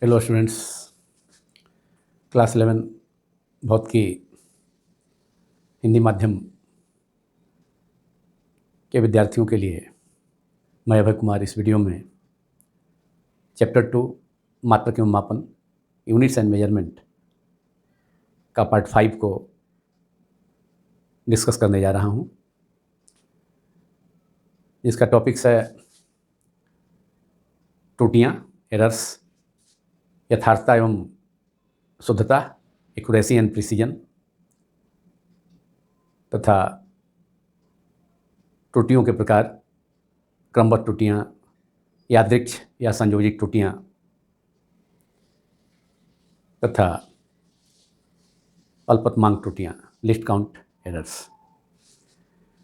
Hello students, class 11 भौत की हिंदी माध्यम के विद्यार्थियों के लिए मैं अभय कुमार इस वीडियो में चैप्टर 2 मात्रक एवं मापन यूनिट्स एंड मेजरमेंट का पार्ट 5 को डिस्कस करने जा रहा हूँ, जिसका टॉपिक्स है त्रुटियाँ, एरर्स, यथार्थता एवं शुद्धता, एक्यूरेसी एंड प्रिसीजन, तथा त्रुटियों के प्रकार, क्रमबद्ध त्रुटियाँ, यादृच्छ या संयोजित त्रुटियाँ, तथा अल्पतमांक त्रुटियाँ, लिस्ट काउंट एरर्स।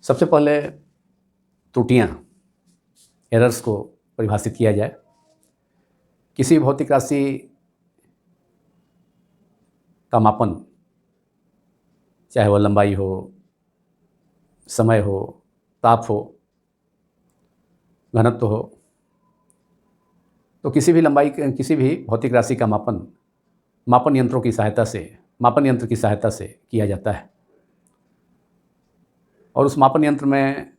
सबसे पहले त्रुटियाँ, एरर्स को परिभाषित किया जाए। किसी भौतिक राशि का मापन, चाहे वह लंबाई हो, समय हो, ताप हो, घनत्व हो, तो किसी भी भौतिक राशि का मापन यंत्र की सहायता से किया जाता है। और उस मापन यंत्र में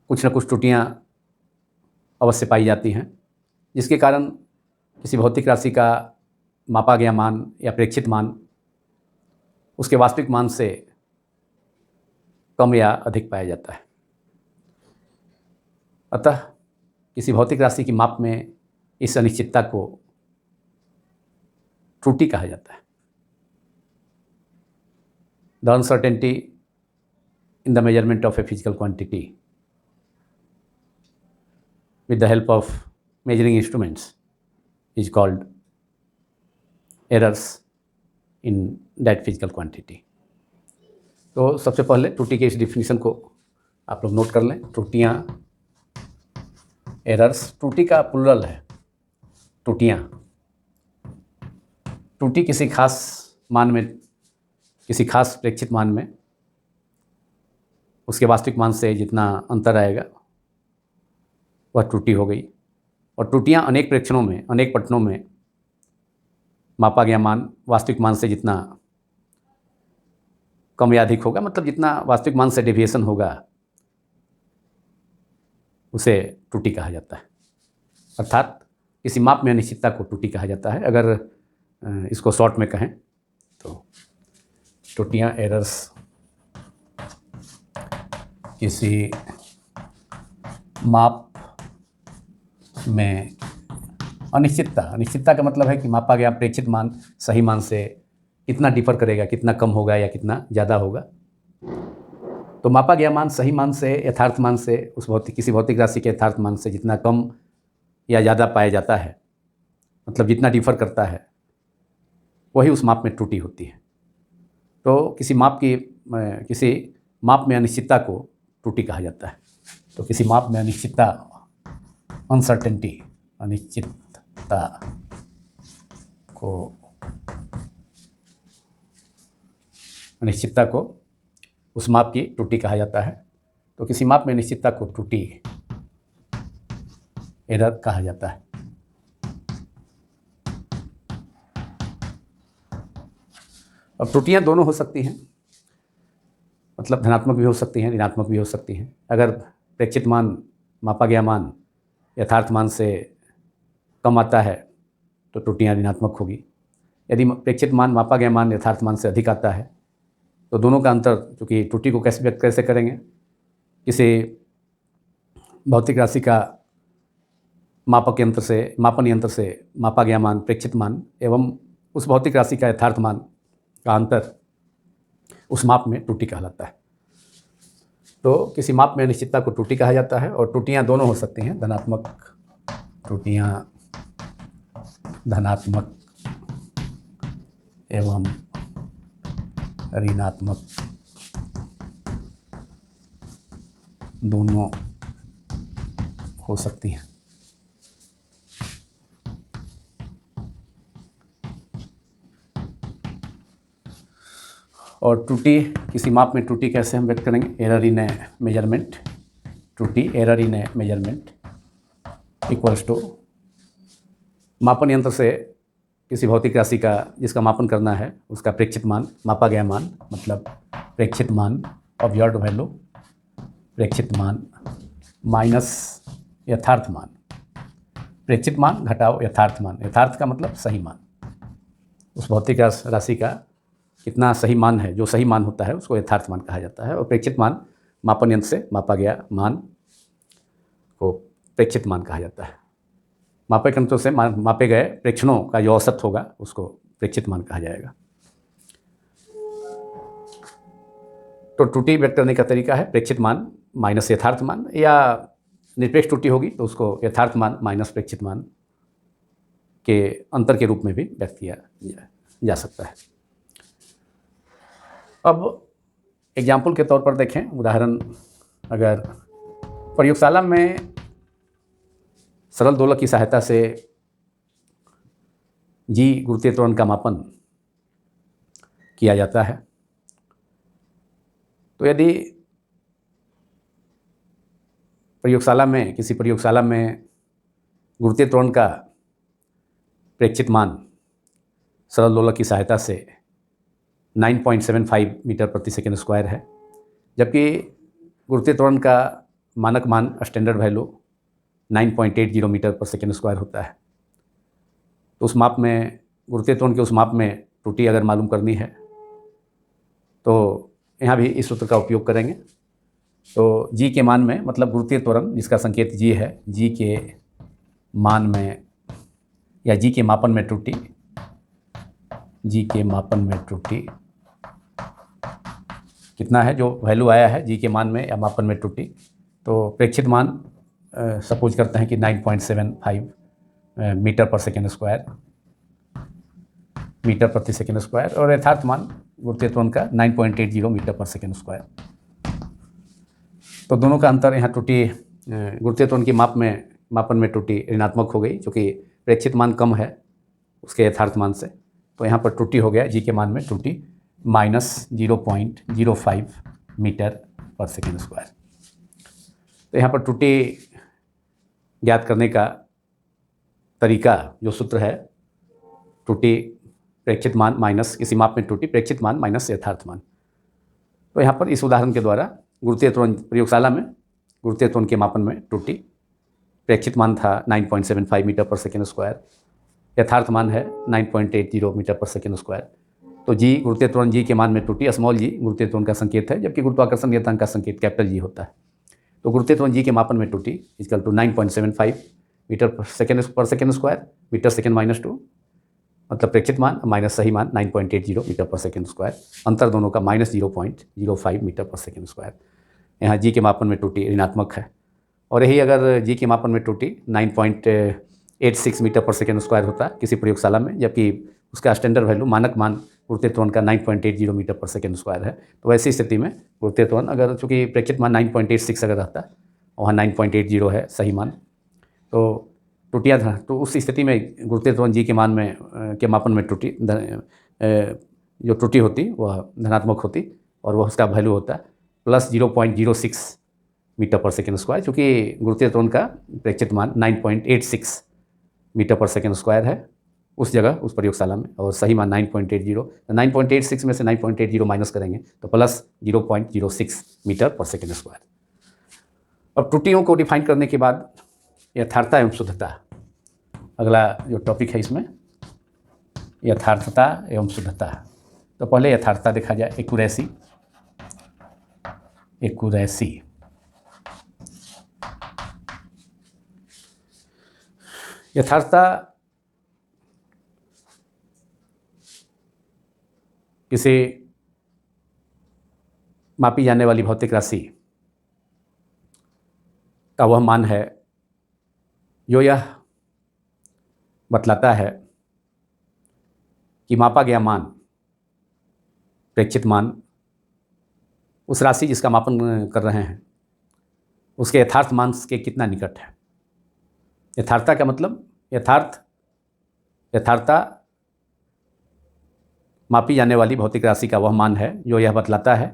कुछ न कुछ त्रुटियाँ अवश्य पाई जाती हैं, जिसके कारण किसी भौतिक राशि का मापा गया मान या प्रेक्षित मान उसके वास्तविक मान से कम या अधिक पाया जाता है। अतः किसी भौतिक राशि की माप में इस अनिश्चितता को त्रुटि कहा जाता है। The uncertainty in the measurement of a physical quantity with the help of measuring instruments is called errors in that physical quantity. तो सबसे पहले त्रुटि के इस डिफिनीशन को आप लोग नोट कर लें। त्रुटियाँ, एरर्स, त्रुटि का प्लूरल है त्रुटियाँ। त्रुटि किसी खास मान में, किसी खास प्रेक्षित मान में उसके वास्तविक मान से जितना अंतर आएगा वह त्रुटि हो गई। और त्रुटियाँ अनेक प्रेक्षणों में, अनेक पठनों में मापा गया मान वास्तविक मान से जितना कम या अधिक होगा, मतलब जितना वास्तविक मान से डेविएशन होगा, उसे त्रुटि कहा जाता है। अर्थात किसी माप में अनिश्चितता को त्रुटि कहा जाता है। अगर इसको शॉर्ट में कहें तो त्रुटियाँ, एरर्स किसी माप में अनिश्चितता का मतलब है कि मापा गया प्रेक्षित मान सही मान से कितना डिफर करेगा, कितना कम होगा या कितना ज़्यादा होगा। तो मापा गया मान सही मान से, यथार्थ मान से, किसी भौतिक राशि के यथार्थ मान से जितना कम या ज़्यादा पाया जाता है, मतलब जितना डिफर करता है, वही उस माप में त्रुटि होती है। तो किसी माप में अनिश्चितता को त्रुटि कहा जाता है। तो किसी माप में अनिश्चितता, अनसर्टेनिटी, अनिश्चितता को उस माप की त्रुटि कहा जाता है। तो किसी माप में अनिश्चितता को त्रुटि, एरर कहा जाता है। अब त्रुटियां दोनों हो सकती हैं, मतलब धनात्मक भी हो सकती हैं, ऋणात्मक भी हो सकती हैं। अगर प्रेक्षित मान, मापा गया मान यथार्थ मान से कम आता है तो त्रुटियाँ ऋणात्मक होगी। यदि प्रेक्षित मान, मापा गया मान यथार्थ मान से अधिक आता है तो दोनों का अंतर, चूँकि त्रुटि को कैसे व्यक्त कैसे करेंगे, किसी भौतिक राशि का मापन यंत्र से मापा गया मान, प्रेक्षित मान एवं उस भौतिक राशि का यथार्थ मान का अंतर उस माप में त्रुटि कहलाता है। तो किसी माप में अनिश्चितता को त्रुटि कहा जाता है। और त्रुटियाँ दोनों हो सकती हैं, धनात्मक त्रुटियाँ, धनात्मक एवं ऋणात्मक दोनों हो सकती हैं। और त्रुटि, किसी माप में त्रुटि कैसे हम व्यक्त करेंगे? एरर इन ए मेजरमेंट, त्रुटि, error in a measurement equals to मापन यंत्र से किसी भौतिक राशि का जिसका मापन करना है उसका प्रेक्षित मान, मापा गया मान, मतलब प्रेक्षित मान, ऑब्जर्व्ड वैल्यू, प्रेक्षित मान माइनस यथार्थ मान। प्रेक्षित मान घटाओ यथार्थ मान। यथार्थ का मतलब सही मान। उस भौतिक राशि का कितना सही मान है, जो सही मान होता है उसको यथार्थ मान कहा जाता है। और प्रेक्षित मान मापन यंत्र से मापा गया मान को प्रेक्षित मान कहा जाता है। मापक यंत्रों से मापे गए प्रेक्षणों का जो औसत होगा उसको प्रेक्षित मान कहा जाएगा। तो त्रुटि व्यक्त करने का तरीका है प्रेक्षित मान माइनस यथार्थ मान, या निरपेक्ष त्रुटि होगी तो उसको यथार्थ मान माइनस प्रेक्षित मान के अंतर के रूप में भी व्यक्त किया जा सकता है। अब एग्जाम्पल के तौर पर देखें, उदाहरण, अगर प्रयोगशाला में सरल दोलक की सहायता से जी गुरुत्वीय त्वरण का मापन किया जाता है, तो यदि किसी प्रयोगशाला में गुरुत्वीय त्वरण का प्रेक्षित मान सरल दोलक की सहायता से 9.75 मीटर प्रति सेकेंड स्क्वायर है, जबकि गुरुत्वीय त्वरण का मानक मान स्टैंडर्ड वैल्यू 9.80 मीटर पर सेकेंड स्क्वायर होता है। तो उस माप में, गुरुत्वीय त्वरण के उस माप में त्रुटि अगर मालूम करनी है तो यहाँ भी इस सूत्र का उपयोग करेंगे। तो जी के मान में, मतलब गुरुत्वीय त्वरण जिसका संकेत जी है, जी के मान में या जी के मापन में त्रुटि, जी के मापन में त्रुटि कितना है, जो वैल्यू आया है जी के मान में या मापन में त्रुटि, तो प्रेक्षित मान सपोज करते हैं कि 9.75 मीटर पर सेकेंड स्क्वायर, मीटर प्रति सेकेंड स्क्वायर, और यथार्थ मान गुरुत्वीय त्वरण का 9.80 मीटर पर सेकेंड स्क्वायर। तो दोनों का अंतर यहाँ त्रुटि, गुरुत्वीय त्वरण की मापन में त्रुटि ऋणात्मक हो गई, क्योंकि प्रेक्षित मान कम है उसके यथार्थ मान से, तो यहाँ पर त्रुटि हो गया जी के मान में त्रुटि -0.05 मीटर पर सेकेंड स्क्वायर। तो यहाँ पर त्रुटि ज्ञात करने का तरीका, जो सूत्र है, त्रुटि प्रेक्षित मान माइनस किसी माप में त्रुटि, प्रेक्षित मान माइनस यथार्थ मान। तो यहाँ पर इस उदाहरण के द्वारा गुरुत्वीय त्वरण, प्रयोगशाला में गुरुत्वीय त्वरण के मापन में त्रुटि, प्रेक्षित मान था 9.75 मीटर पर सेकेंड स्क्वायर, यथार्थ मान है 9.80 मीटर पर सेकेंड स्क्वायर। तो जी गुरुत्वीय त्वरण जी के मान में त्रुटि, स्मॉल जी गुरुत्वीय त्वरण का संकेत है, जबकि गुरुत्वाकर्षण नियतांक का संकेत कैपिटल जी होता है। तो गुरुत्वीय त्वरण जी के मापन में त्रुटि इक्वल टू 9.75 मीटर पर सेकेंड स्क्वायर, मीटर सेकेंड -2, मतलब प्रेक्षित मान माइनस सही मान 9.80 मीटर पर सेकेंड स्क्वायर, अंतर दोनों का -0.05 मीटर पर सेकेंड स्क्वायर। यहाँ जी के मापन में त्रुटि ऋणात्मक है, और यही अगर जी के मापन में त्रुटि 9.86 मीटर पर सेकेंड स्क्वायर होता है किसी प्रयोगशाला में, जबकि उसका स्टैंडर्ड वैल्यू, मानक मान गुरुत्वीय त्वरण का 9.80 मीटर पर सेकेंड स्क्वायर है, तो ऐसी स्थिति में गुरुत्वीय त्वरण, अगर चूँकि प्रेक्षित मान 9.86 अगर रहता, वहाँ 9.80 है सही मान, तो त्रुटियाँ था, तो उस स्थिति में गुरुत्वीय त्वरण जी के मान में के मापन में त्रुटि, जो त्रुटि होती वह धनात्मक होती, और वह उसका वैल्यू होता +0.06 मीटर पर सेकेंड स्क्वायर, चूँकि गुरुत्वीय त्वरण का प्रेक्षित मान 9.86 मीटर पर सेकेंड स्क्वायर है उस जगह, उस प्रयोगशाला में, और सही मान 9.80, 9.86 में से 9.80 माइनस करेंगे तो +0.06 मीटर पर सेकेंड स्क्वायर। अब त्रुटियों को डिफाइन करने के बाद यथार्थता एवं शुद्धता, अगला जो टॉपिक है इसमें, यथार्थता एवं शुद्धता। तो पहले यथार्थता देखा जाए, एक्यूरेसी। यथार्थता किसी मापी जाने वाली भौतिक राशि का वह मान है जो यह बतलाता है कि मापा गया मान, प्रेक्षित मान, उस राशि जिसका मापन कर रहे हैं उसके यथार्थ मान के कितना निकट है। यथार्थता का मतलब, यथार्थता मापी जाने वाली भौतिक राशि का वह मान है जो यह बतलाता है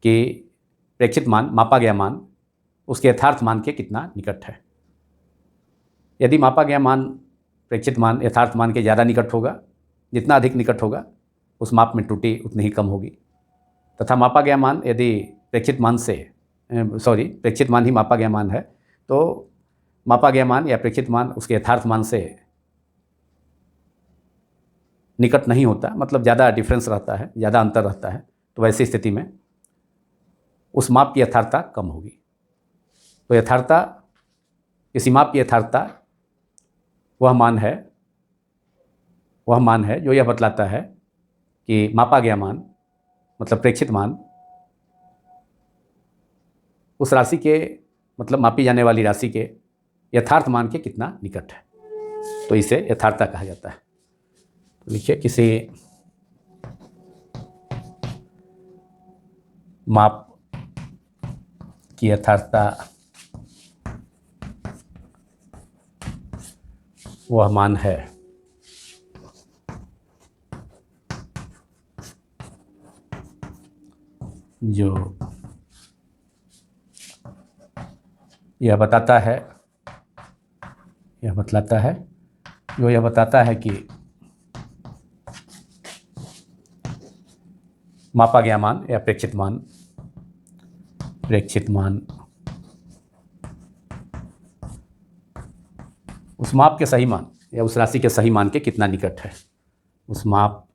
कि प्रेक्षित मान, मापा गया मान, उसके यथार्थ मान के कितना निकट है। यदि मापा गया मान प्रेक्षित मान यथार्थ मान के ज़्यादा निकट होगा, जितना अधिक निकट होगा उस माप में त्रुटि उतनी ही कम होगी। तथा मापा गया मान यदि प्रेक्षित मान से प्रेक्षित मान ही मापा गया मान है, तो मापा गया मान या प्रेक्षित मान उसके यथार्थ मान से निकट नहीं होता, मतलब ज़्यादा डिफरेंस रहता है, ज़्यादा अंतर रहता है, तो वैसी स्थिति में उस माप की यथार्थता कम होगी। तो यथार्थता, किसी माप की यथार्थता वह मान है जो यह बतलाता है कि मापा गया मान मतलब प्रेक्षित मान उस राशि के, मतलब मापी जाने वाली राशि के यथार्थ मान के कितना निकट है, तो इसे यथार्थता कहा जाता है। तो देखिए, किसी माप की यथार्थता वह मान है जो यह बतलाता है कि मापा गया मान या प्रेक्षित मान उस माप के सही मान या उस राशि के सही मान के कितना निकट है, उस माप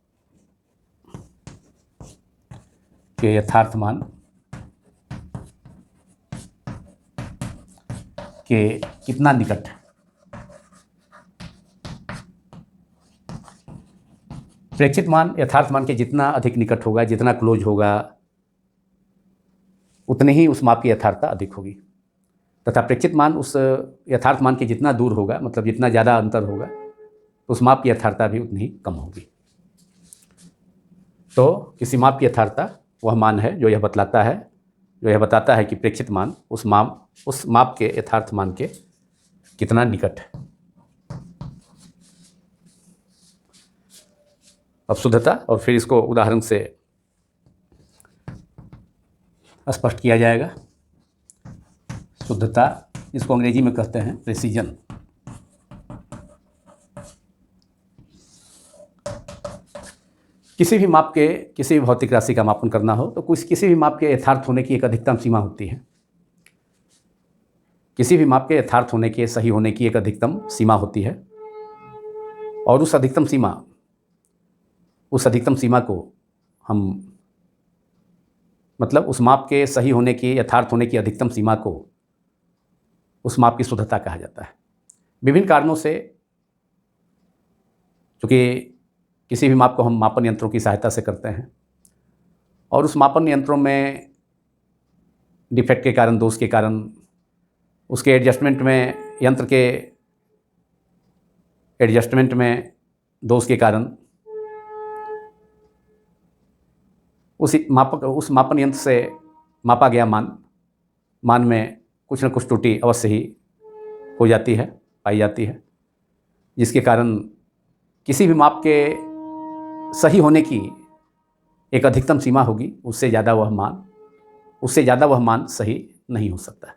के यथार्थ मान के कितना निकट है। प्रेक्षित मान यथार्थ मान के जितना अधिक निकट होगा, जितना क्लोज होगा, उतनी ही उस माप की यथार्थता अधिक होगी। तथा प्रेक्षित मान उस यथार्थ मान के जितना दूर होगा, मतलब जितना ज़्यादा अंतर होगा, उस माप की यथार्थता भी उतनी ही कम होगी। तो किसी माप की यथार्थता वह मान है जो यह बताता है कि प्रेक्षित मान उस माप के यथार्थ मान के कितना निकट है। अब शुद्धता, और फिर इसको उदाहरण से स्पष्ट किया जाएगा। शुद्धता, इसको अंग्रेजी में कहते हैं प्रेसिजन। किसी भी माप के, किसी भी भौतिक राशि का मापन करना हो तो किसी भी माप के यथार्थ होने की एक अधिकतम सीमा होती है। किसी भी माप के यथार्थ होने के, सही होने की एक अधिकतम सीमा होती है, और उस अधिकतम सीमा को हम, मतलब उस माप के सही होने की, यथार्थ होने की अधिकतम सीमा को उस माप की शुद्धता कहा जाता है। विभिन्न कारणों से, चूँकि किसी भी माप को हम मापन यंत्रों की सहायता से करते हैं, और उस मापन यंत्रों में डिफेक्ट के कारण, दोष के कारण, उसके एडजस्टमेंट में, यंत्र के एडजस्टमेंट में दोष के कारण उस मापन यंत्र से मापा गया मान में कुछ न कुछ त्रुटि अवश्य ही हो जाती है, पाई जाती है, जिसके कारण किसी भी माप के सही होने की एक अधिकतम सीमा होगी, उससे ज़्यादा वह मान सही नहीं हो सकता।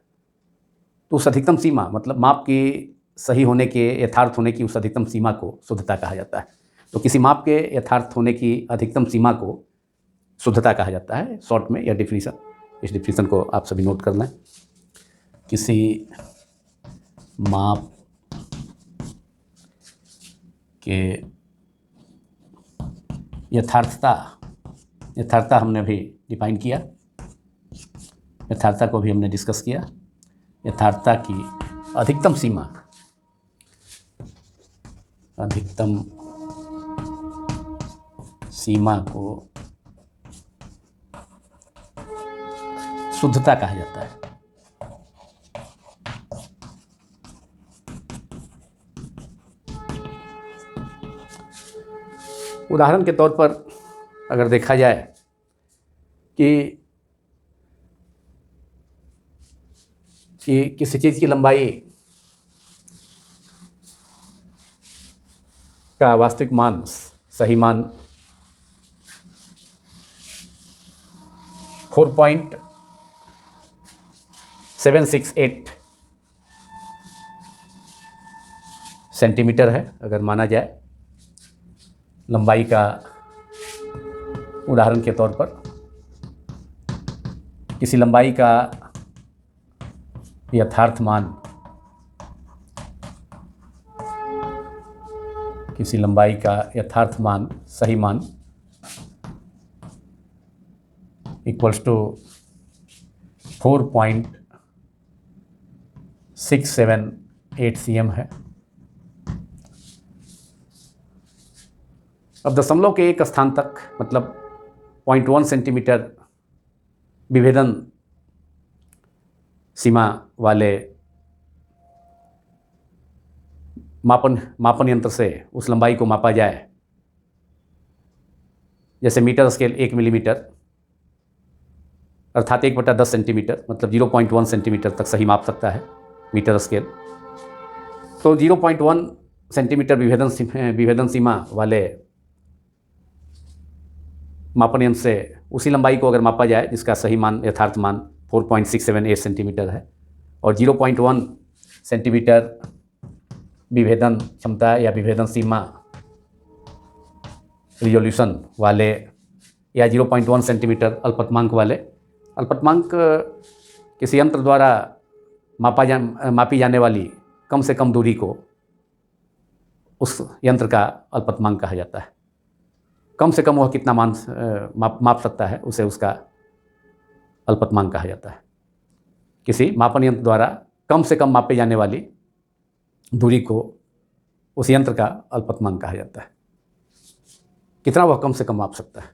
तो उस अधिकतम सीमा, मतलब माप की सही होने के, यथार्थ होने की उस अधिकतम सीमा को शुद्धता कहा जाता है। तो किसी माप के यथार्थ होने की अधिकतम सीमा को शुद्धता कहा जाता है, शॉर्ट में यह डिफिनीशन। इस डिफिनीशन को आप सभी नोट कर लें। किसी माप के यथार्थता हमने अभी डिफाइन किया, यथार्थता को भी हमने डिस्कस किया। यथार्थता की अधिकतम सीमा को शुद्धता कहा जाता है। उदाहरण के तौर पर अगर देखा जाए कि किसी चीज़ की लंबाई का वास्तविक मान, सही मान 4.768 सेंटीमीटर है अगर माना जाए लंबाई का। उदाहरण के तौर पर किसी लंबाई का यथार्थ मान, किसी लंबाई का यथार्थ मान, सही मान इक्वल्स टू 4.678 cm है। अब दशमलव के एक स्थान तक मतलब 0.1 सेंटीमीटर विभेदन सीमा वाले मापन यंत्र से उस लंबाई को मापा जाए, जैसे मीटर स्केल 1 मिलीमीटर अर्थात 1/10 सेंटीमीटर मतलब 0.1 सेंटीमीटर तक सही माप सकता है मीटर स्केल। तो 0.1 सेंटीमीटर विभेदन सीमा वाले मापन यंत्र से उसी लंबाई को अगर मापा जाए जिसका सही मान, यथार्थ मान 4.678 सेंटीमीटर है, और 0.1 सेंटीमीटर विभेदन क्षमता या विभेदन सीमा रिजोल्यूशन वाले या 0.1 सेंटीमीटर अल्पतमांक वाले, अल्पतमांक किसी यंत्र द्वारा मापी जाने वाली कम से कम दूरी को उस यंत्र का अल्पतमांक कहा जाता है। कम से कम वह कितना माप सकता है उसे उसका अल्पतमांक कहा जाता है। किसी मापन यंत्र द्वारा कम से कम मापे जाने वाली दूरी को उस यंत्र का अल्पतमांक कहा जाता है। कितना वह कम से कम माप सकता है।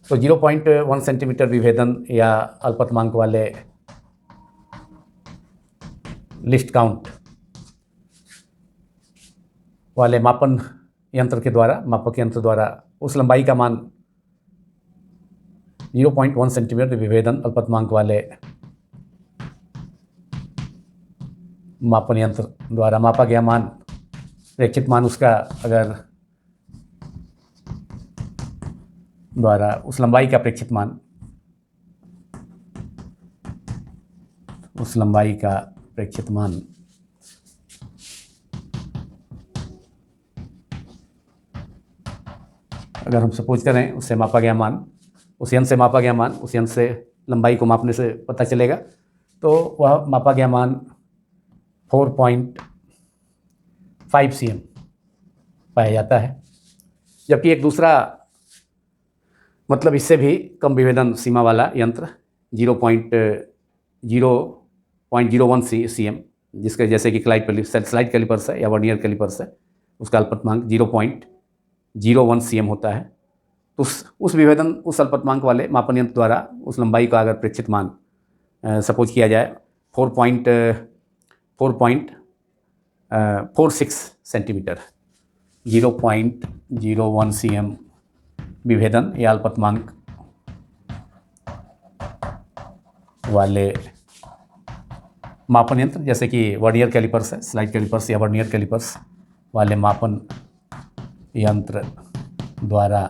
तो 0.1 सेंटीमीटर विभेदन या अल्पतमांक वाले लिस्ट काउंट वाले मापक यंत्र द्वारा उस लंबाई का मान 0.1 सेंटीमीटर विभेदन अल्पतमांक वाले मापन यंत्र द्वारा मापा गया मान, प्रेक्षित मान उसका अगर द्वारा उस लंबाई का प्रेक्षित मान, उस लंबाई का प्रेक्षित मान अगर हम सपोज करें उससे मापा गया मान, उस यंत्र से मापा गया मान, उस यंत्र से लंबाई को मापने से पता चलेगा, तो वह मापा गया मान 4.5 cm पाया जाता है। जबकि एक दूसरा मतलब इससे भी कम विभेदन सीमा वाला यंत्र 0.01 cm, जिसके जैसे कि स्लाइड कैलिपर्स है या वर्नियर कैलिपर्स है, उसका अल्पतमांक 0.01 cm होता है। तो उस अल्पतमांक वाले मापन यंत्र द्वारा उस लंबाई का अगर प्रेक्षित मान सपोज किया जाए 4.46 सेंटीमीटर, 0.01 cm विभेदन या अल्पतमांक वाले मापन यंत्र जैसे कि वर्नियर कैलिपर्स है, स्लाइड कैलिपर्स या वर्नियर कैलिपर्स वाले मापन यंत्र द्वारा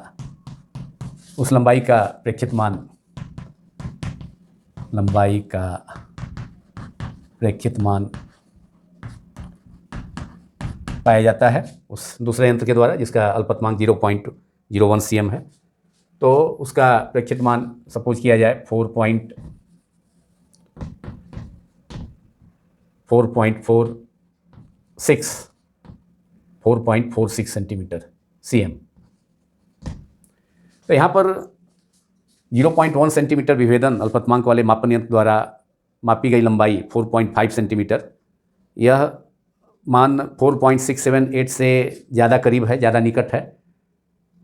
उस लंबाई का प्रेक्षित मान, लंबाई का प्रेक्षित मान पाया जाता है उस दूसरे यंत्र के द्वारा जिसका अल्पतमांक 0.01 cm है। तो उसका प्रेक्षित मान सपोज किया जाए 4.46 सेंटीमीटर cm। तो यहाँ पर 0.1 सेंटीमीटर विभेदन अल्पतमांक वाले मापन यंत्र द्वारा मापी गई लंबाई 4.5 सेंटीमीटर, यह मान 4.678 से ज़्यादा करीब है, ज़्यादा निकट है,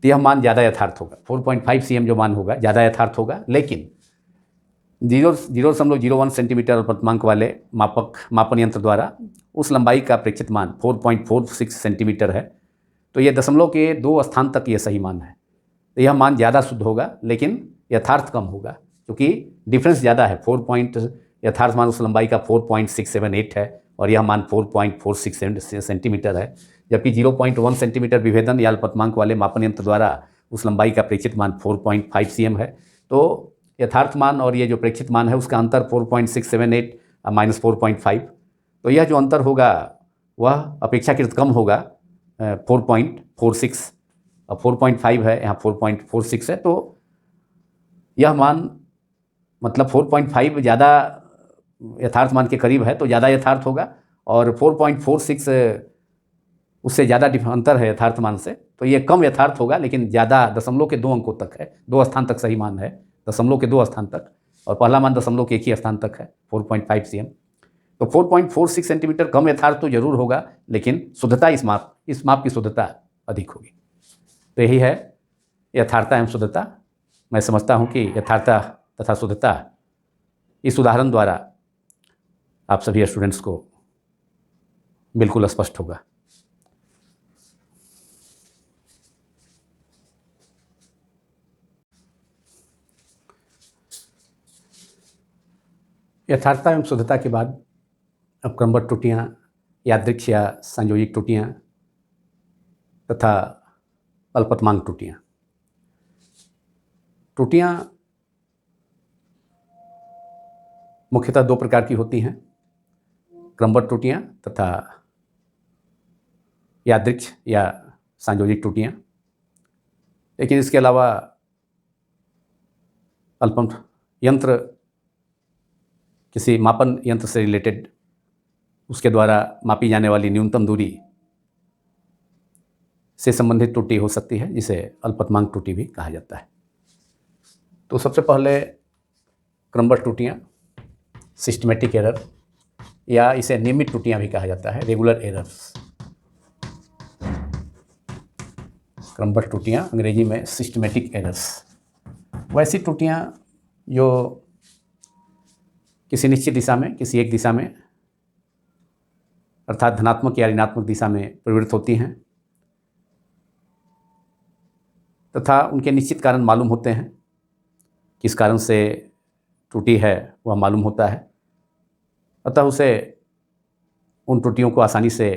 तो यह मान ज़्यादा यथार्थ होगा। 4.5 cm जो मान होगा ज़्यादा यथार्थ होगा। लेकिन 0.01 सेंटीमीटर अल्पतमांक वाले मापन यंत्र द्वारा उस लंबाई का प्रेक्षित मान 4.46 सेंटीमीटर है, तो यह दशमलव के 2 स्थान तक यह सही मान है। तो यह मान ज़्यादा शुद्ध होगा लेकिन यथार्थ कम होगा, क्योंकि डिफरेंस ज़्यादा है। यथार्थ मान उस लंबाई का 4.678 है और यह मान 4.46 सेंटीमीटर है, जबकि 0.1 सेंटीमीटर विभेदन या अल्पतमांक वाले मापन यंत्र द्वारा उस लंबाई का प्रेक्षित मान 4.5 cm है। तो यथार्थ मान और ये जो प्रेक्षित मान है उसका अंतर 4.678 माइनस 4.5, तो यह जो अंतर होगा वह अपेक्षाकृत कम होगा 4.46, और 4.5 है, यहाँ 4.46 है, तो यह मान मतलब 4.5 ज़्यादा यथार्थ मान के करीब है तो ज़्यादा यथार्थ होगा, और 4.46 उससे ज़्यादा अंतर है यथार्थ मान से, तो ये कम यथार्थ होगा, लेकिन ज़्यादा दशमलव के 2 अंकों तक है, 2 स्थान तक सही मान है, दशमलव के 2 स्थान तक, और पहला मान दशमलव के 1 ही स्थान तक है 4.5 cm। तो 4.46 सेंटीमीटर कम यथार्थ तो जरूर होगा, लेकिन शुद्धता इस माप की शुद्धता अधिक होगी। तो यही है यथार्थता एवं शुद्धता। मैं समझता हूँ कि यथार्थता तथा शुद्धता इस उदाहरण द्वारा आप सभी स्टूडेंट्स को बिल्कुल स्पष्ट होगा। यथार्थता एवं शुद्धता के बाद अब क्रमबद्ध त्रुटियाँ, यादृच्छिक या संयोजित त्रुटियाँ तथा अल्पतमांक त्रुटियाँ। त्रुटियाँ मुख्यतः 2 प्रकार की होती हैं, क्रमबद्ध त्रुटियाँ तथा यादृच्छिक या संयोजित त्रुटियाँ। लेकिन इसके अलावा अल्प यंत्र, किसी मापन यंत्र से रिलेटेड उसके द्वारा मापी जाने वाली न्यूनतम दूरी से संबंधित त्रुटि हो सकती है, जिसे अल्पतमांक त्रुटि भी कहा जाता है। तो सबसे पहले क्रमबद्ध त्रुटियाँ, सिस्टमेटिक एरर, या इसे नियमित त्रुटियाँ भी कहा जाता है, रेगुलर एरर्स। क्रमबद्ध त्रुटियाँ अंग्रेजी में सिस्टमेटिक एरर्स, वैसी त्रुटियाँ जो किसी निश्चित दिशा में, किसी एक दिशा में अर्थात धनात्मक या ऋणात्मक दिशा में प्रवृत्त होती हैं तथा उनके निश्चित कारण मालूम होते हैं। किस कारण से त्रुटि है वह मालूम होता है, अतः उसे उन त्रुटियों को आसानी से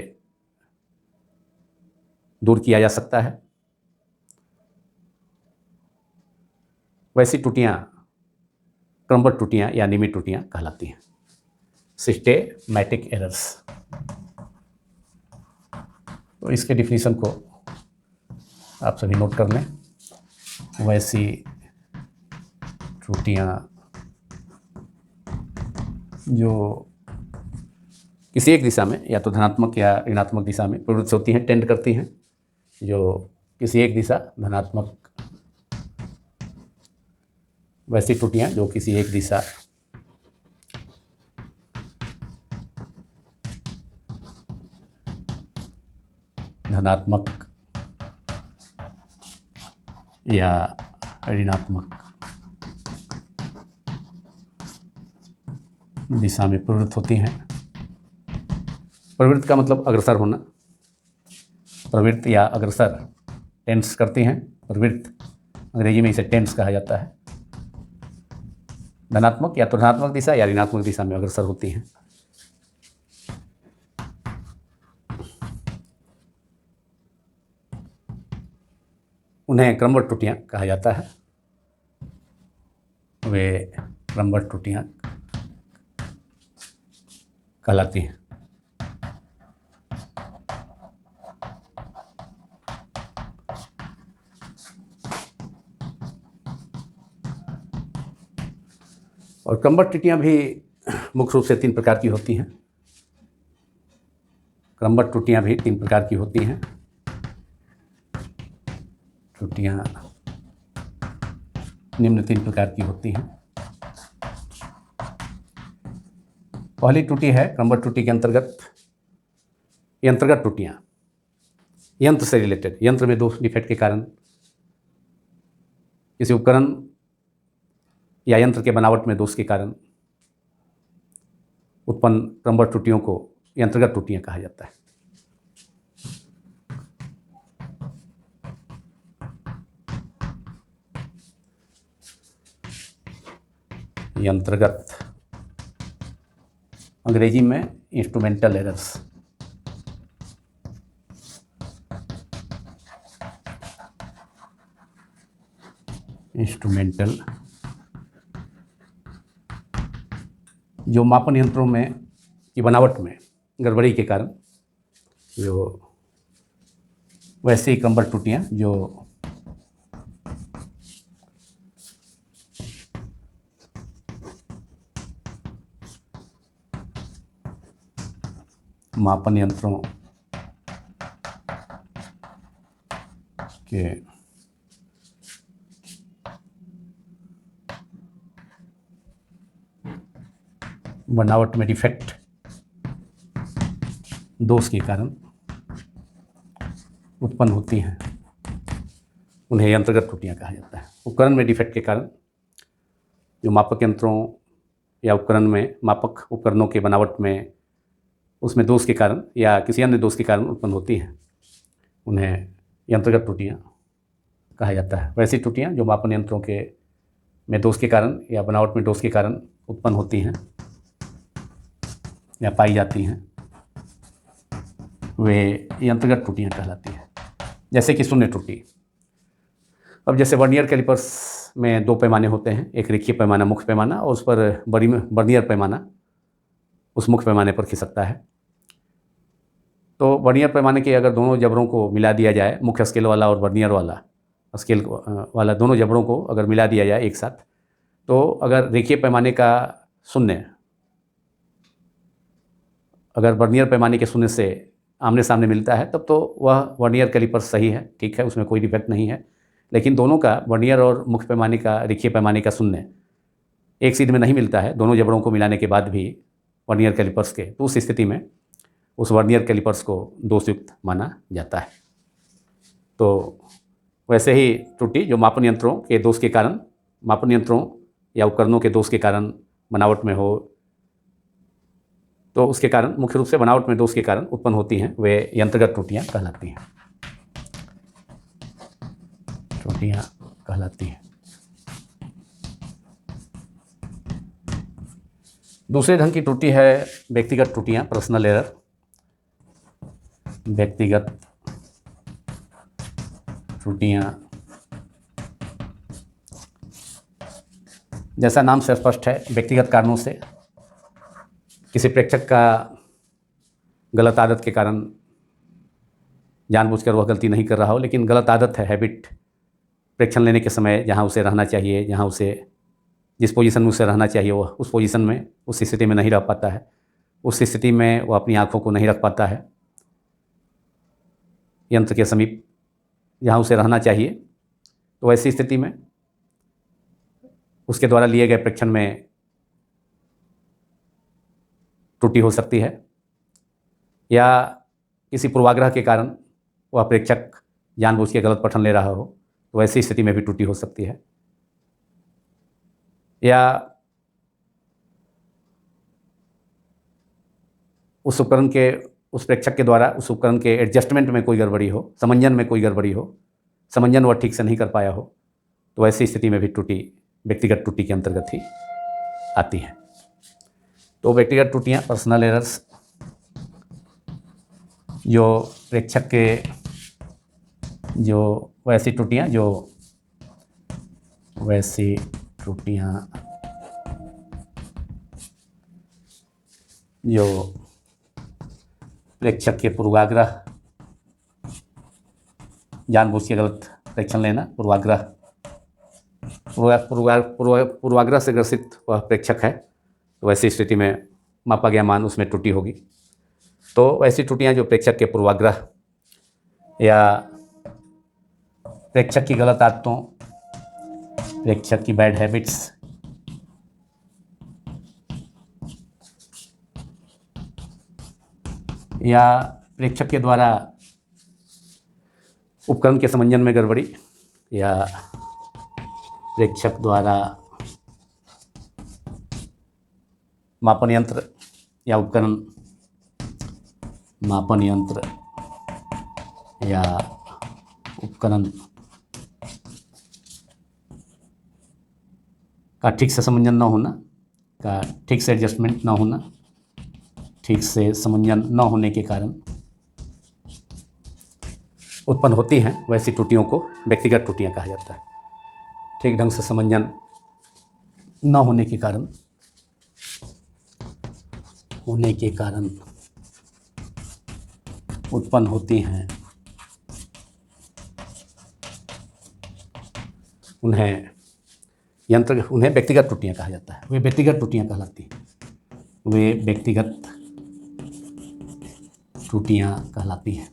दूर किया जा सकता है। वैसी त्रुटियाँ क्रमबद्ध त्रुटियाँ या नियमित त्रुटियाँ कहलाती हैं, सिस्टेमैटिक एरर्स। तो इसके डिफिनीशन को आप सभी नोट कर लें। वैसी त्रुटियाँ जो किसी एक दिशा में या तो धनात्मक या ऋणात्मक दिशा में प्रवृत्त होती हैं, टेंड करती हैं, जो किसी एक दिशा धनात्मक, वैसी त्रुटियाँ जो किसी एक दिशा धनात्मक या ऋणात्मक दिशा में प्रवृत्त होती हैं। प्रवृत्त का मतलब अग्रसर होना, प्रवृत्त या अग्रसर टेंस करती हैं। प्रवृत्त अंग्रेजी में इसे टेंस कहा जाता है। धनात्मक या तो धनात्मक दिशा या ऋणात्मक दिशा में अग्रसर होती हैं। उन्हें क्रमबद्ध त्रुटियाँ कहा जाता है। वे क्रमबद्ध त्रुटियाँ कहलाती हैं। और क्रमबद्ध त्रुटियाँ भी मुख्य रूप से 3 प्रकार की होती हैं। क्रमबद्ध त्रुटियाँ भी 3 प्रकार की होती हैं। त्रुटियाँ निम्न 3 प्रकार की होती हैं। पहली त्रुटि है क्रमबद्ध त्रुटि के अंतर्गत यंत्रगत त्रुटियाँ, यंत्र से रिलेटेड, यंत्र में दोष डिफेक्ट के कारण, किसी उपकरण या यंत्र के बनावट में दोष के कारण उत्पन्न क्रमबद्ध त्रुटियों को यंत्रगत त्रुटियाँ कहा जाता है। यंत्रगत अंग्रेजी में इंस्ट्रूमेंटल एरर्स। इंस्ट्रूमेंटल जो मापन यंत्रों में की बनावट में गड़बड़ी के कारण जो वैसे ही क्रमबद्ध त्रुटियाँ जो मापन यंत्रों के बनावट में डिफेक्ट, दोष के कारण उत्पन्न होती हैं, उन्हें यंत्रगत त्रुटियाँ कहा जाता है। उपकरण में डिफेक्ट के कारण जो मापक यंत्रों या उपकरण में मापक उपकरणों के बनावट में उसमें दोष के कारण या किसी अन्य दोष के कारण उत्पन्न होती हैं, उन्हें यंत्रगत त्रुटियाँ कहा जाता है। वैसी त्रुटियाँ जो मापन यंत्रों के में दोष के कारण या बनावट में दोष के कारण उत्पन्न होती हैं या पाई जाती हैं, वे यंत्रगत त्रुटियाँ कहलाती हैं। जैसे कि शून्य त्रुटि। अब जैसे वर्नियर कैलिपर्स में दो पैमाने होते हैं, एक रेखीय पैमाना मुख्य पैमाना और उस पर वर्नियर पैमाना उस मुख्य पैमाने पर खिसकता है। तो वर्नियर पैमाने के अगर दोनों जबरों को मिला दिया जाए, मुख्य स्केल वाला और वर्नियर वाला स्केल वाला दोनों जबरों को अगर मिला दिया जाए एक साथ, तो अगर रेखीय पैमाने का शून्य अगर वर्नियर पैमाने के शून्य से आमने सामने मिलता है, तब तो वह वर्नियर कैलिपर्स सही है, ठीक है, उसमें कोई डिफेक्ट नहीं है। लेकिन दोनों का वर्नियर और मुख्य पैमाने का रेखीय पैमाने का शून्य एक सीध में नहीं मिलता है, दोनों जबरों को मिलाने के बाद भी वर्नियर कैलिपर्स के, तो उस स्थिति में उस वर्नियर कैलिपर्स को दोषयुक्त माना जाता है। तो वैसे ही त्रुटि जो मापन यंत्रों के दोष के कारण, मापन यंत्रों या उपकरणों के दोष के कारण बनावट में हो, तो उसके कारण मुख्य रूप से बनावट में दोष के कारण उत्पन्न होती हैं, वे यंत्रगत त्रुटियाँ कहलाती हैं, त्रुटियाँ कहलाती हैं। दूसरे ढंग की त्रुटि है व्यक्तिगत त्रुटियाँ, पर्सनल एरर। व्यक्तिगत त्रुटियाँ, जैसा नाम से स्पष्ट है, व्यक्तिगत कारणों से किसी प्रेक्षक का गलत आदत के कारण जानबूझकर वह गलती नहीं कर रहा हो, लेकिन गलत आदत है, हैबिट, प्रेक्षण लेने के समय जहाँ उसे रहना चाहिए, जहाँ उसे जिस पोजीशन में उसे रहना चाहिए, वह उस पोजीशन में, उस स्थिति में नहीं रह पाता है, उस स्थिति में वह अपनी आँखों को नहीं रख पाता है यंत्र के समीप जहाँ उसे रहना चाहिए। तो ऐसी स्थिति में उसके द्वारा लिए गए प्रेक्षण में त्रुटि हो सकती है, या किसी पूर्वाग्रह के कारण वह प्रेक्षक जानबूझ के गलत पठन ले रहा हो, तो ऐसी स्थिति में भी त्रुटि हो सकती है। या उस उपकरण के, उस प्रेक्षक के द्वारा उस उपकरण के एडजस्टमेंट में कोई गड़बड़ी हो, समंजन में कोई गड़बड़ी हो, समंजन वह ठीक से नहीं कर पाया हो, तो ऐसी स्थिति में भी त्रुटि व्यक्तिगत त्रुटि के अंतर्गत ही आती है। तो व्यक्तिगत त्रुटियाँ, पर्सनल एरर्स, जो प्रेक्षक के, जो वैसी त्रुटियाँ जो प्रेक्षक के पूर्वाग्रह, जानबूझ के गलत प्रेक्षण लेना, पूर्वाग्रह से ग्रसित वह प्रेक्षक है, तो वैसी स्थिति में मापा गया मान उसमें त्रुटि होगी। तो ऐसी त्रुटियाँ जो प्रेक्षक के पूर्वाग्रह या प्रेक्षक की गलत आदतों, प्रेक्षक की बैड हैबिट्स, या प्रेक्षक के द्वारा उपकरण के समंजन में गड़बड़ी, या प्रेक्षक द्वारा मापन यंत्र या उपकरण, मापन यंत्र या उपकरण का ठीक से समंजन न होना, का ठीक से एडजस्टमेंट न होना, ठीक से समंजन न होने के कारण उत्पन्न होती हैं, वैसी त्रुटियों को व्यक्तिगत त्रुटियाँ कहा जाता है। ठीक ढंग से समंजन न होने के कारण उत्पन्न होती हैं उन्हें व्यक्तिगत त्रुटियां कहा जाता है। वे व्यक्तिगत त्रुटियां कहलाती हैं। वे व्यक्तिगत त्रुटियां कहलाती हैं।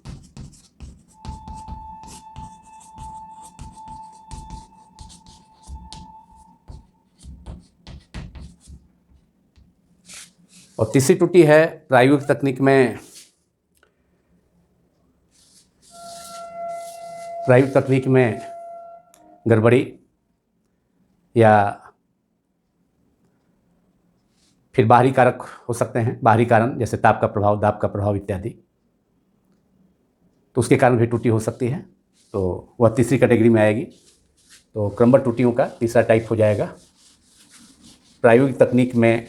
और तीसरी त्रुटि है प्रायोगिक तकनीक में गड़बड़ी या फिर बाहरी कारक हो सकते हैं, बाहरी कारण जैसे ताप का प्रभाव, दाब का प्रभाव इत्यादि, तो उसके कारण भी त्रुटि हो सकती है। तो वह तीसरी कैटेगरी में आएगी। तो क्रमबद्ध त्रुटियों का तीसरा टाइप हो जाएगा प्रायोगिक तकनीक में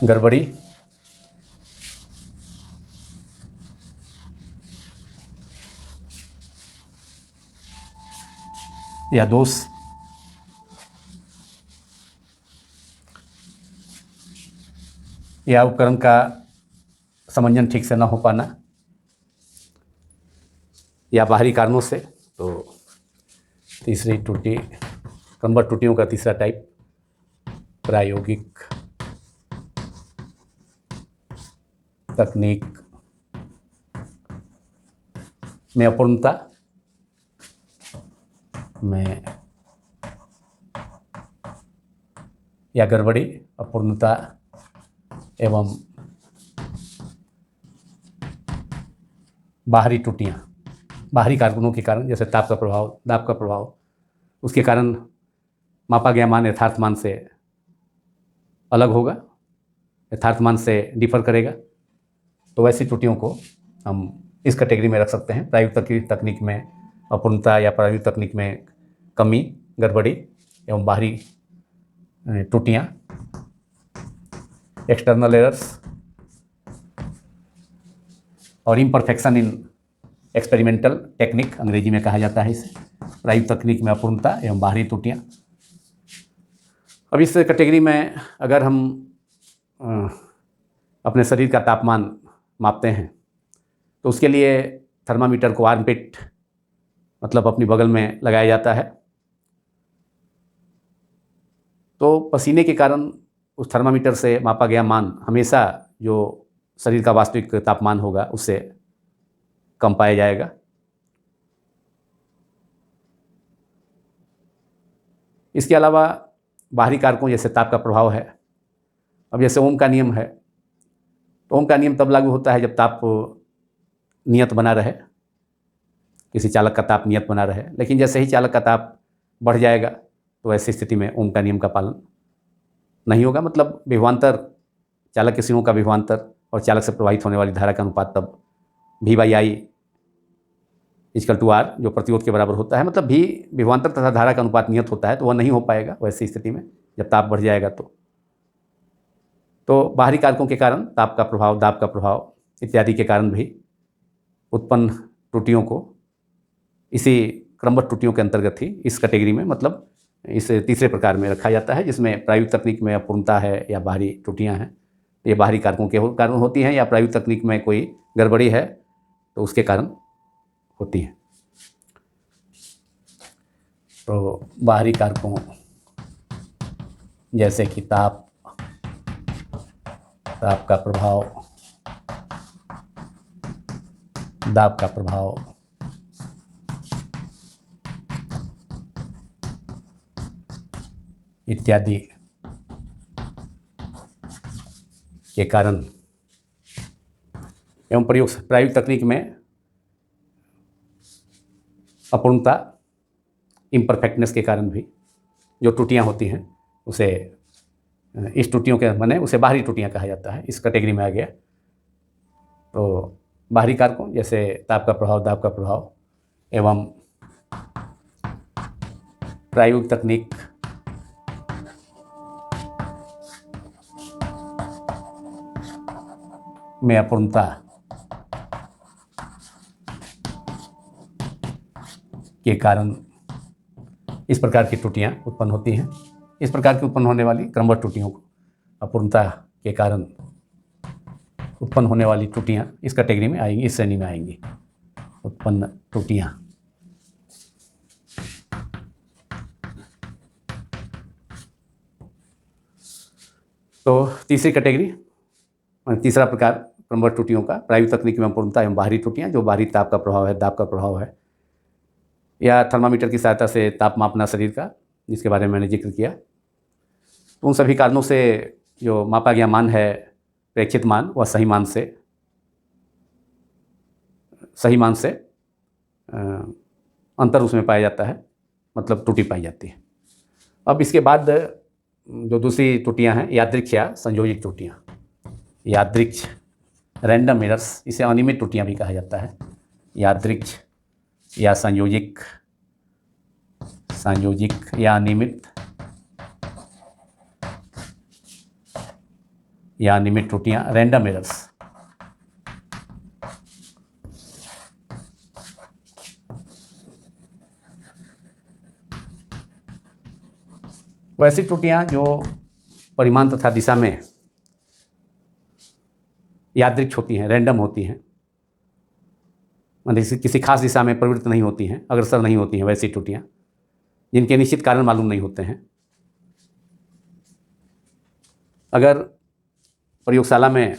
गड़बड़ी या दोष या उपकरण का समंजन ठीक से न हो पाना या बाहरी कारणों से। तो तीसरी त्रुटि, क्रमबद्ध त्रुटियों का तीसरा टाइप प्रायोगिक तकनीक में अपूर्णता में या गड़बड़ी, अपूर्णता एवं बाहरी त्रुटियां, बाहरी कारकों के कारण जैसे ताप का प्रभाव, दाब का प्रभाव, उसके कारण मापा गया मान यथार्थ मान से अलग होगा, यथार्थ मान से डिफर करेगा। तो वैसी त्रुटियों को हम इस कैटेगरी में रख सकते हैं, प्रायोगिक तकनीक में अपूर्णता या प्रायोगिक तकनीक में कमी, गड़बड़ी एवं बाहरी त्रुटियां, एक्सटर्नल एरर्स और इम्परफेक्शन इन एक्सपेरिमेंटल टेक्निक अंग्रेजी में कहा जाता है इसे। प्रायोगिक तकनीक में अपूर्णता एवं बाहरी त्रुटियां। अब इस कैटेगरी में अगर हम अपने शरीर का तापमान मापते हैं तो उसके लिए थर्मामीटर को आर्मपिट मतलब अपनी बगल में लगाया जाता है। तो पसीने के कारण उस थर्मामीटर से मापा गया मान हमेशा जो शरीर का वास्तविक तापमान होगा उससे कम पाया जाएगा। इसके अलावा बाहरी कारकों जैसे ताप का प्रभाव है। अब जैसे ओम का नियम है, तो ओम का नियम तब लागू होता है जब ताप नियत बना रहे, किसी चालक का ताप नियत बना रहे। लेकिन जैसे ही चालक का ताप बढ़ जाएगा तो ऐसी स्थिति में ओम का नियम का पालन नहीं होगा। मतलब विभवांतर, चालक के सिरों का विभवांतर और चालक से प्रवाहित होने वाली धारा का अनुपात तब V/I = R जो प्रतिरोध के बराबर होता है। मतलब भी विभवांतर तथा धारा का अनुपात नियत होता है, तो वह नहीं हो पाएगा वैसी स्थिति में जब ताप बढ़ जाएगा। तो बाहरी कारकों के कारण, ताप का प्रभाव, दाब का प्रभाव इत्यादि के कारण भी उत्पन्न त्रुटियों को इसी क्रमबद्ध त्रुटियों के अंतर्गत ही इस कैटेगरी में, मतलब इस तीसरे प्रकार में रखा जाता है, जिसमें प्रायोगिक तकनीक में अपूर्णता है या बाहरी त्रुटियां हैं। ये बाहरी कारकों के कारण होती हैं, या प्रायोगिक तकनीक में कोई गड़बड़ी है तो उसके कारण होती है। तो बाहरी कारकों जैसे कि ताप का प्रभाव, दाब का प्रभाव, इत्यादि के कारण एवं प्रायोगिक तकनीक में अपूर्णता, इम्परफेक्टनेस के कारण भी जो त्रुटियां होती हैं उसे, इस त्रुटियों के माने उसे बाहरी त्रुटियां कहा जाता है, इस कैटेगरी में आ गया। तो बाहरी कारकों जैसे ताप का प्रभाव, दाब का प्रभाव एवं प्रायोगिक तकनीक में अपूर्णता के कारण इस प्रकार की त्रुटियां उत्पन्न होती हैं। इस प्रकार की उत्पन्न होने वाली क्रमबद्ध त्रुटियों को अपूर्णता के कारण उत्पन्न होने वाली त्रुटियाँ इस कैटेगरी में आएंगी, इस श्रेणी में आएंगी, उत्पन्न त्रुटियाँ। तो तीसरी कैटेगरी, तीसरा प्रकार क्रमबद्ध त्रुटियों का, प्रायोगिक तकनीक में पूर्णता एवं बाहरी त्रुटियाँ, जो बाहरी ताप का प्रभाव है, दाब का प्रभाव है, या थर्मामीटर की सहायता से ताप मापना शरीर का, जिसके बारे में मैंने जिक्र किया। तो उन सभी कारणों से जो मापा गया मान है, प्रेक्षित मान, वह सही मान से अंतर उसमें पाया जाता है, मतलब त्रुटि पाई जाती है। अब इसके बाद जो दूसरी त्रुटियां हैं, यादृक्ष या संयोजित त्रुटियां, यादृक्ष रैंडम एरर्स, इसे अनियमित त्रुटियां भी कहा जाता है। यादृक्ष या संयोजिक या अनियमित त्रुटियां, रैंडम एरर्स। वैसी त्रुटियां जो परिमाण तथा दिशा में यादृक्ष होती हैं, रैंडम होती हैं, मतलब किसी खास दिशा में प्रवृत्त नहीं होती हैं, अग्रसर नहीं होती हैं, वैसी त्रुटियां जिनके निश्चित कारण मालूम नहीं होते हैं। अगर प्रयोगशाला में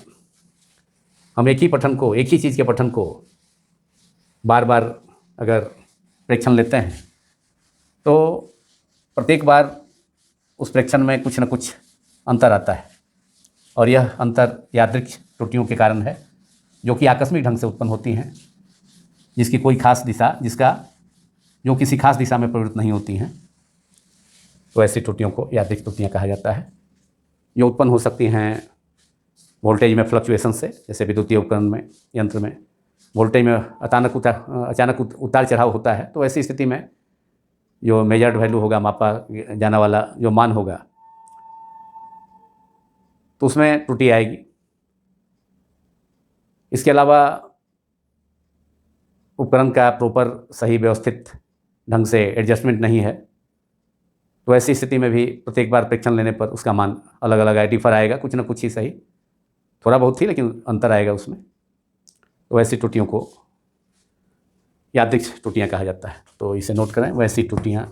हम एक ही चीज़ के पठन को बार बार अगर प्रेक्षण लेते हैं तो प्रत्येक बार उस प्रेक्षण में कुछ न कुछ अंतर आता है, और यह अंतर यादृक्ष त्रुटियों के कारण है, जो कि आकस्मिक ढंग से उत्पन्न होती हैं, जो किसी खास दिशा में प्रवृत्त नहीं होती हैं। तो ऐसी त्रुटियों को यादृक्ष त्रुटियाँ कहा जाता है, जो उत्पन्न हो सकती हैं वोल्टेज में फ्लक्चुएशन से, जैसे विद्युतीय उपकरण में, यंत्र में वोल्टेज में अचानक उतार चढ़ाव होता है। तो ऐसी स्थिति में जो मेजर्ड वैल्यू होगा, मापा जाने वाला जो मान होगा, तो उसमें त्रुटि आएगी। इसके अलावा उपकरण का प्रॉपर सही व्यवस्थित ढंग से एडजस्टमेंट नहीं है, तो ऐसी स्थिति में भी प्रत्येक बार प्रेक्षण लेने पर उसका मान अलग अलग डिफर आएगा, कुछ ना कुछ ही सही, थोड़ा बहुत ही, लेकिन अंतर आएगा उसमें। तो ऐसी त्रुटियों को यादृक्ष त्रुटियाँ कहा जाता है। तो इसे नोट करें, वैसी त्रुटियाँ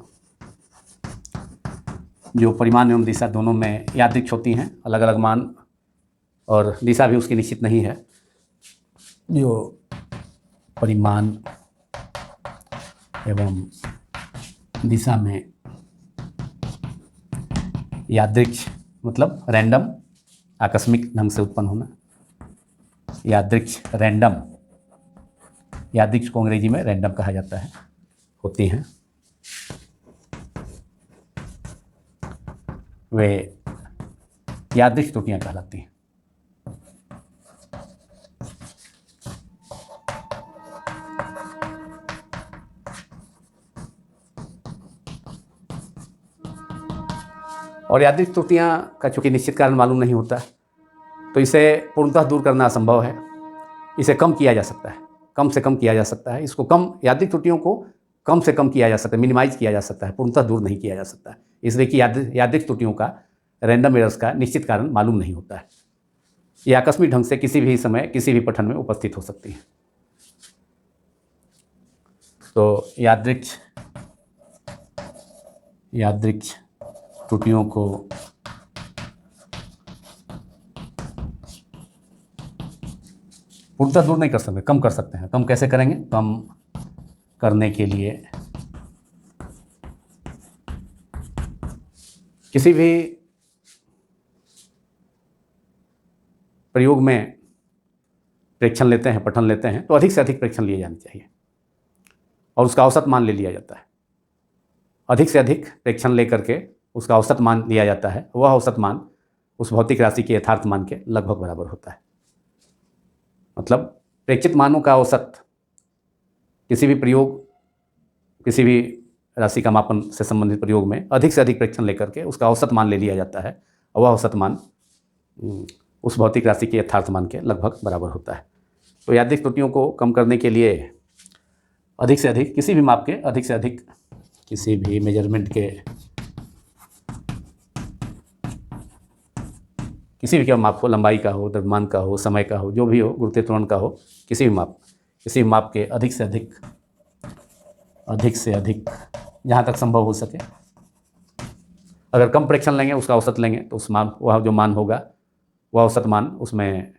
जो परिमाण एवं दिशा दोनों में यादृक्ष होती हैं, अलग अलग मान और दिशा भी उसकी निश्चित नहीं है, जो परिमाण एवं दिशा में यादृक्ष मतलब रैंडम, आकस्मिक ढंग से उत्पन्न होना, यादृक्ष रैंडम, यादृक्ष को अंग्रेजी में रैंडम कहा जाता है, होती हैं, वे यादृक्ष त्रुटियाँ कहलाती हैं। और यादृक्ष त्रुटियाँ का चूँकि निश्चित कारण मालूम नहीं होता, तो इसे पूर्णतः दूर करना असंभव है। इसे कम किया जा सकता है, कम से कम किया जा सकता है। इसको यादृक्ष त्रुटियों को कम से कम किया जा सकता है, मिनिमाइज किया जा सकता है, पूर्णतः दूर नहीं किया जा सकता है, इसलिए कि यादृक्ष त्रुटियों का, रैंडम एरर्स का निश्चित कारण मालूम नहीं होता है। ये आकस्मिक ढंग से किसी भी समय किसी भी पठन में उपस्थित हो सकती है। तो यादृक्ष त्रुटियों को पूर्णतः दूर नहीं कर सकते, कम कर सकते हैं। कम कैसे करेंगे? कम करने के लिए किसी भी प्रयोग में प्रेक्षण लेते हैं, पठन लेते हैं, तो अधिक से अधिक प्रेक्षण लिए जाने चाहिए और उसका औसत मान ले लिया जाता है। अधिक से अधिक प्रेक्षण लेकर के उसका औसत मान लिया जाता है। वह औसत मान उस भौतिक राशि के यथार्थ मान के लगभग बराबर होता है। मतलब प्रेक्षित मानों का औसत किसी भी राशि का मापन से संबंधित प्रयोग में अधिक से अधिक प्रेक्षण लेकर के उसका औसत मान ले लिया जाता है, और वह औसत मान उस भौतिक राशि के यथार्थ मान के लगभग बराबर होता है। तो यादृक्ष त्रुटियों को कम करने के लिए अधिक से अधिक किसी भी माप के, अधिक से अधिक किसी भी मेजरमेंट के किसी भी माप हो, लंबाई का हो, द्रव्यमान का हो, समय का हो, जो भी हो, गुरुत्वीय त्वरण का हो, किसी भी माप के अधिक से अधिक जहाँ तक संभव हो सके, अगर कम प्रेक्षण लेंगे उसका औसत लेंगे तो वह जो मान होगा वह औसत मान उसमें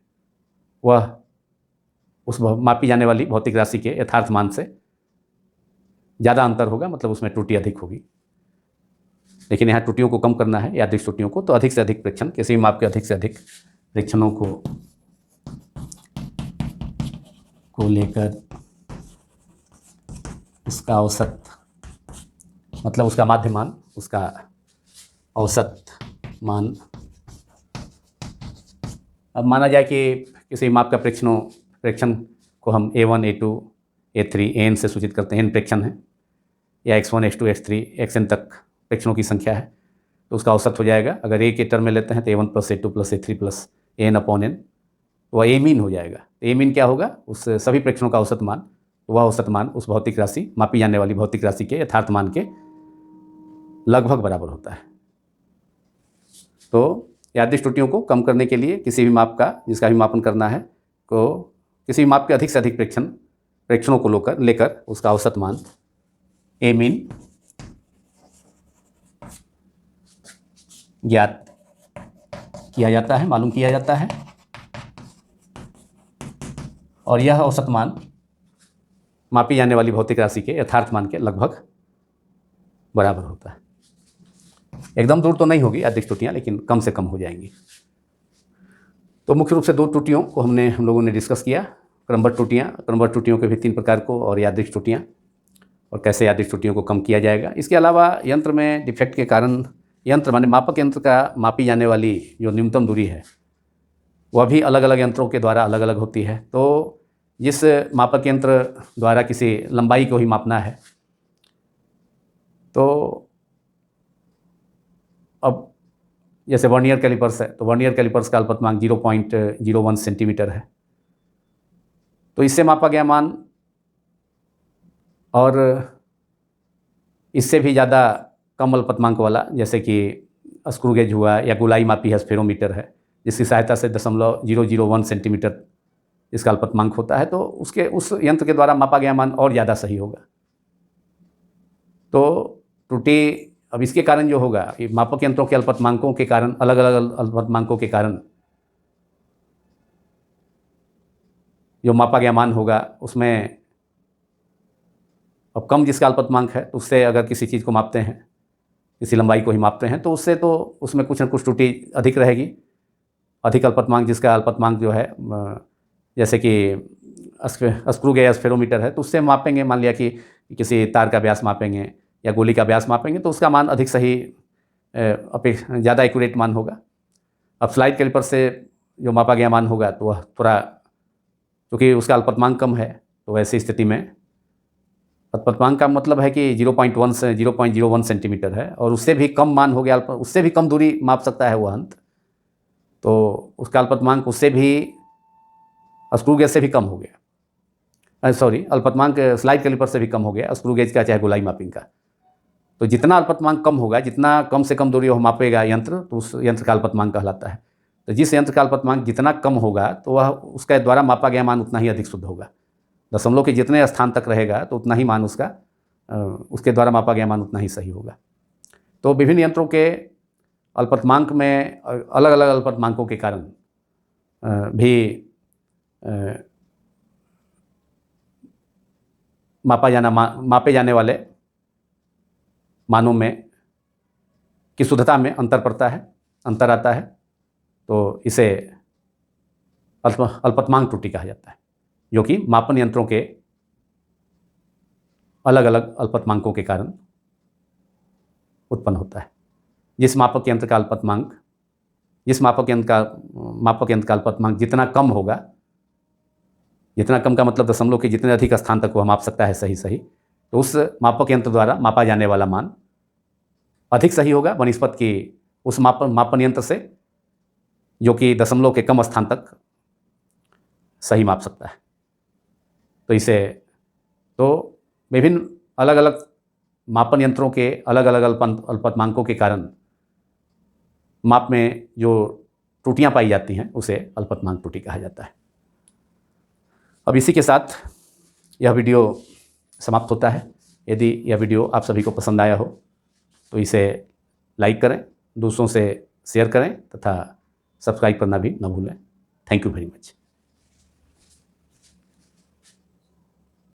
उस मापी जाने वाली भौतिक राशि के यथार्थ मान से ज़्यादा अंतर होगा, मतलब उसमें त्रुटि अधिक होगी। लेकिन यहाँ त्रुटियों को कम करना है, यादृच्छिक त्रुटियों को, तो अधिक से अधिक प्रेक्षण, किसी भी माप के अधिक से अधिक प्रेक्षणों को लेकर उसका औसत, मतलब उसका माध्य मान, उसका औसत मान। अब माना जाए कि किसी माप का प्रेक्षण को हम A1, A2, A3, AN से सूचित करते हैं, n प्रेक्षण है, या X1, X2, X3, Xn तक प्रेक्षणों की संख्या है, तो उसका औसत हो जाएगा। अगर A के टर्म में लेते हैं तो A1 + A2 + A3 + AN/n, तो वह A मीन हो जाएगा। A मीन क्या होगा? उस सभी प्रेक्षणों का औसत मान, तो वह औसत मान उस भौतिक राशि, मापी जाने वाली भौतिक राशि के यथार्थ मान के लगभग बराबर होता है। तो यादृच्छिक त्रुटियों को कम करने के लिए किसी भी माप का, जिसका भी मापन करना है, को किसी भी माप के अधिक से अधिक प्रेक्षणों को लेकर उसका औसत मान A मीन ज्ञात किया जाता है, मालूम किया जाता है, और यह औसत मान मापी जाने वाली भौतिक राशि के यथार्थ मान के लगभग बराबर होता है। एकदम दूर तो नहीं होगी यादृच्छिक त्रुटियाँ, लेकिन कम से कम हो जाएंगी। तो मुख्य रूप से दो त्रुटियों को हम लोगों ने डिस्कस किया, क्रमबद्ध त्रुटियों के भी 3 प्रकार को, और यादृच्छिक त्रुटियाँ, और कैसे यादृच्छिक त्रुटियों को कम किया जाएगा। इसके अलावा यंत्र में डिफेक्ट के कारण, यंत्र माने मापक यंत्र का मापी जाने वाली जो न्यूनतम दूरी है वह भी अलग अलग यंत्रों के द्वारा अलग अलग होती है। तो जिस मापक यंत्र द्वारा किसी लंबाई को ही मापना है, तो अब जैसे वर्नियर कैलिपर्स है, तो वर्नियर कैलिपर्स का अल्पतमांक 0.01 सेंटीमीटर है। तो इससे मापा गया मान और इससे भी ज़्यादा कम अल्पतमांक वाला, जैसे कि स्क्रू गेज हुआ, या गोलाई मापी है, स्फेरोमीटर है, जिसकी सहायता से 0.001 सेंटीमीटर इसका अल्पतमांक होता है, तो उस यंत्र के द्वारा मापा गया मान और ज़्यादा सही होगा। तो त्रुटि अब इसके कारण जो होगा, मापक यंत्रों के अल्पतमांकों के कारण, अलग अलग अल्पतमांकों के कारण जो मापा गया मान होगा उसमें, अब कम जिसका अल्पतमांक है, तो उससे अगर किसी चीज़ को मापते हैं, किसी लंबाई को ही मापते हैं, तो उसमें कुछ न कुछ त्रुटि अधिक रहेगी। अधिक अल्पतमांक, जिसका अल्पतमांक जो है, जैसे कि स्क्रू गेज या स्फेरोमीटर है, तो उससे मापेंगे, मान लिया कि किसी तार का व्यास मापेंगे या गोली का व्यास मापेंगे, तो उसका मान अधिक सही, ज़्यादा एक्यूरेट मान होगा। अब स्लाइड कैलिपर से जो मापा गया मान होगा, तो वह थोड़ा, क्योंकि उसका अल्पतमांक कम है, तो ऐसी स्थिति में अल्पतमांक का मतलब है कि 0.1 से 0.01 सेंटीमीटर है, और उससे भी कम मान हो गया, उससे भी कम दूरी माप सकता है वह अंत, तो उसका अल्पतमांक उससे भी, स्क्रू गेज से भी कम हो गया, अल्पतमांक स्लाइड कैलिपर से भी कम हो गया, स्क्रू गेज का चाहे गोलाई मापिंग का। तो जितना अल्पतमांक कम होगा, जितना कम से कम दूरी वो मापेगा यंत्र, तो उस यंत्र का अल्पतमांक कहलाता है। तो जिस यंत्र का अल्पतमांक जितना कम होगा, तो वह उसके द्वारा मापा गया मान उतना ही अधिक शुद्ध होगा। दशमलव के जितने स्थान तक रहेगा, तो उतना ही मान उसके द्वारा मापा गया मान उतना ही सही होगा। तो विभिन्न यंत्रों के अल्पतमांक में, अलग अलग अल्पतमांकों के कारण भी मापे जाने वाले मानों में की शुद्धता में अंतर आता है। तो इसे अल्पतमांक त्रुटि कहा जाता है, जो कि मापन यंत्रों के अलग अलग अल्पतमांकों के कारण उत्पन्न होता है। जिस मापक यंत्र का अल्पतमांक जितना कम होगा, जितना कम का मतलब दशमलव के जितने अधिक स्थान तक वह माप सकता है सही, तो उस मापक यंत्र द्वारा मापा जाने वाला मान अधिक सही होगा बनिस्पत कि उस मापन यंत्र से, जो कि दशमलव के कम स्थान तक सही माप सकता है। तो विभिन्न अलग अलग मापन यंत्रों के अलग अलग अल्पतमांकों के कारण माप में जो त्रुटियां पाई जाती हैं उसे अल्पतमांक त्रुटि कहा जाता है। अब इसी के साथ यह वीडियो समाप्त होता है। यदि यह वीडियो आप सभी को पसंद आया हो तो इसे लाइक करें, दूसरों से शेयर करें तथा सब्सक्राइब करना भी न भूलें। Thank you very much.